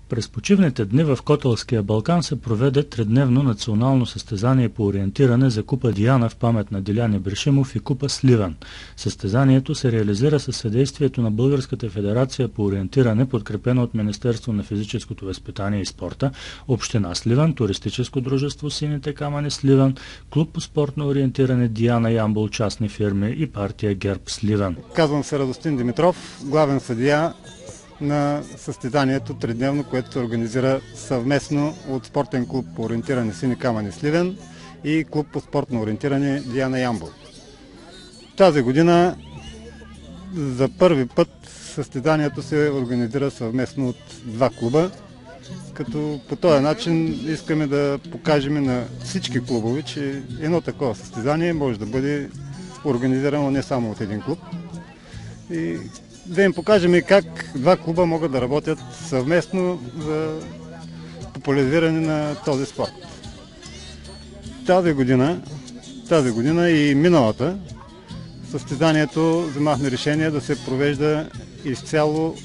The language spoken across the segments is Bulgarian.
През почивните дни в Котелския Балкан се проведе тридневно национално състезание по ориентиране за Купа Диана в памет на Дилян Ибришимов и Купа Сливен. Състезанието се реализира със съдействието на Българската федерация по ориентиране, подкрепено от Министерство на физическото възпитание и спорта, Община Сливен, Туристическо дружество Сините камъни Сливен, Клуб по спортно ориентиране Диана Ямбол, частни фирми и партия ГЕРБ Сливен. Казвам се Радостин Димитров, главен съдия на състезанието тридневно, което се организира съвместно от спортен клуб по ориентиране Сини камъни Сливен и клуб по спортно ориентиране Диана Ямбол. Тази година за първи път състезанието се организира съвместно от два клуба, като по този начин искаме да покажем на всички клубове, че едно такова състезание може да бъде организирано не само от един клуб. И да им покажем и как два клуба могат да работят съвместно за популяризиране на този спорт. Тази година и миналата състезанието вземахме решение да се провежда изцяло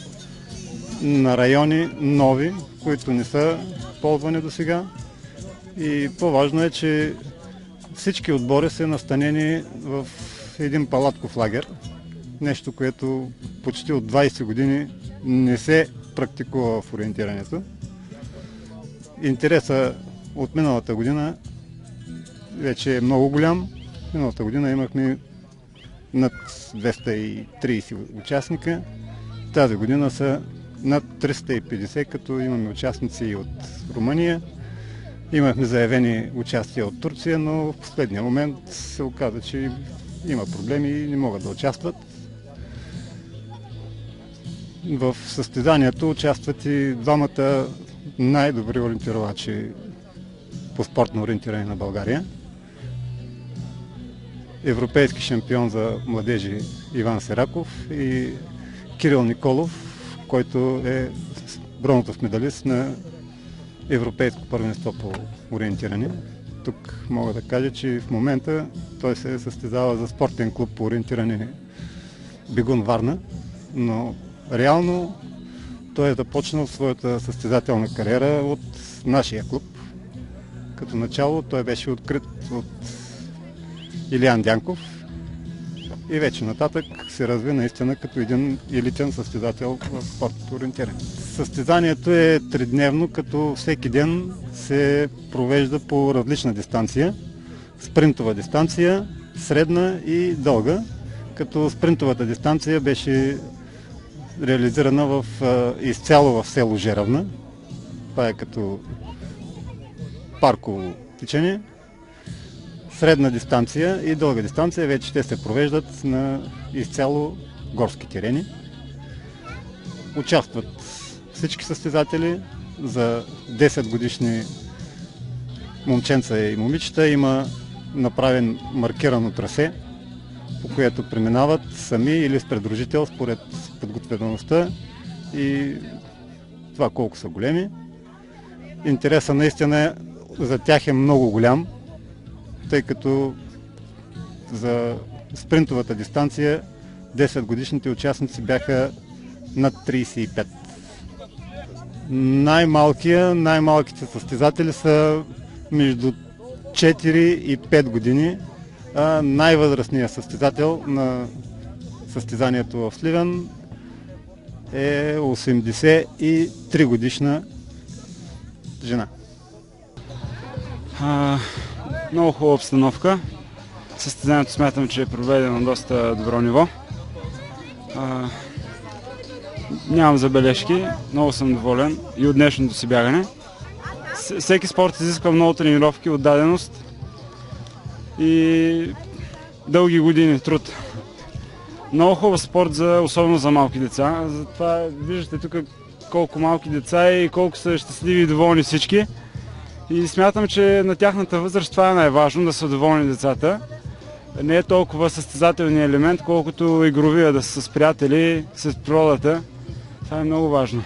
на райони нови, които не са ползвани до сега. И по-важно е, че всички отбори са настанени в един палатков лагер. Нещо, което почти от 20 години не се практикува в ориентирането. Интересът от миналата година вече е много голям. Миналата година имахме над 230 участника. Тази година са над 350, като имаме участници и от Румъния. Имахме заявени участия от Турция, но в последния момент се оказа, че има проблеми и не могат да участват. В състезанието участват и двамата най-добри ориентировачи по спортно ориентиране на България. Европейски шампион за младежи Иван Сераков и Кирил Николов, който е бронзов медалист на Европейско първенство по ориентиране. Тук мога да кажа, че в момента той се състезава за спортен клуб по ориентиране Бегун Варна, но реално той е започнал своята състезателна кариера от нашия клуб. Като начало той беше открит от Илиян Дянков и вече нататък се разви наистина като един елитен състезател в спортното ориентиране. Състезанието е тридневно, като всеки ден се провежда по различна дистанция. Спринтова дистанция, средна и дълга, като спринтовата дистанция беше реализирана изцяло в село Жеравна. Това е като парково тичане. Средна дистанция и дълга дистанция вече те се провеждат на изцяло горски терени. Участват всички състезатели. За 10 годишни момченца и момичета има направен маркирано трасе, по което преминават сами или с придружител според подготвеността и това колко са големи. Интересът наистина за тях е много голям, тъй като за спринтовата дистанция 10 годишните участници бяха над 35. Най-малките състезатели са между 4 и 5 години, а най-възрастният състезател на състезанието в Сливен е 83 годишна жена. Много хубава обстановка. Състезанието смятам, че е проведено на доста добро ниво. Нямам забележки, много съм доволен и от днешното си бягане. Всеки спорт изисква много тренировки, отдаденост и дълги години труд. Много хубав спорт, особено за малки деца. Затова виждате тук колко малки деца и колко са щастливи и доволни всички. И смятам, че на тяхната възраст това е най-важно, да са доволни децата. Не е толкова състезателният елемент, колкото игровия, да са с приятели, с природата. Това е много важно.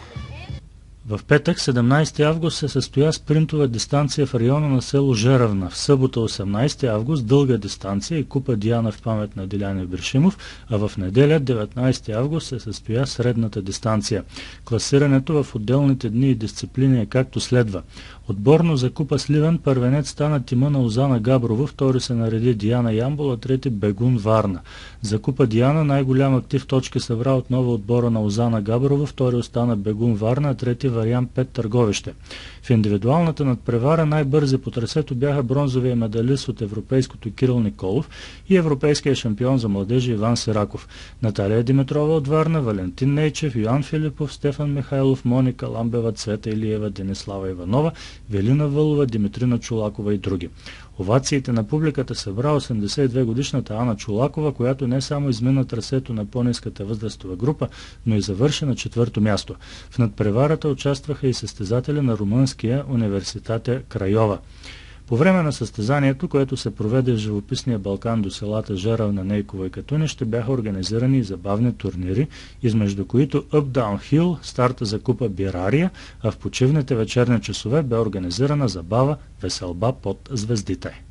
В петък, 17 август, се състоя спринтова дистанция в района на село Жеравна. В събота, 18 август, дълга дистанция и купа Диана в памет на Дилян Ибришимов, а в неделя, 19 август, се състоя средната дистанция. Класирането в отделните дни и дисциплини е както следва. Отборно за купа Сливен първенец стана тима на Озана Габрово, втори се нареди Диана Ямбола, трети Бегун Варна. За купа Диана най-голям актив точки събра отново отбора на Озана Габрово, втори остана Бегун Варна, а трети Вариант 5 Търговище. В индивидуалната надпревара най-бързи по трасето бяха бронзовия медалист от европейското Кирил Николов и европейския шампион за младежи Иван Сираков. Наталия Димитрова от Варна, Валентин Нейчев, Йоан Филипов, Стефан Михайлов, Моника Ламбева, Цвета Илиева, Денислава Иванова, Велина Вълова, Димитрина Чулакова и други. Овациите на публиката събра 82-годишната Ана Чулакова, която не само измина трасето на по-ниската възрастова група, но и завърши на 4-то място. В надпреварата участваха и състезатели на румънския университет Крайова. По време на състезанието, което се проведе в живописния Балкан до селата Жеравна, Нейково и Катунище, бяха организирани и забавни турнири, измежду които Up-Down Hill, старта за купа Бирария, а в почивните вечерни часове бе организирана забава Веселба под звездите.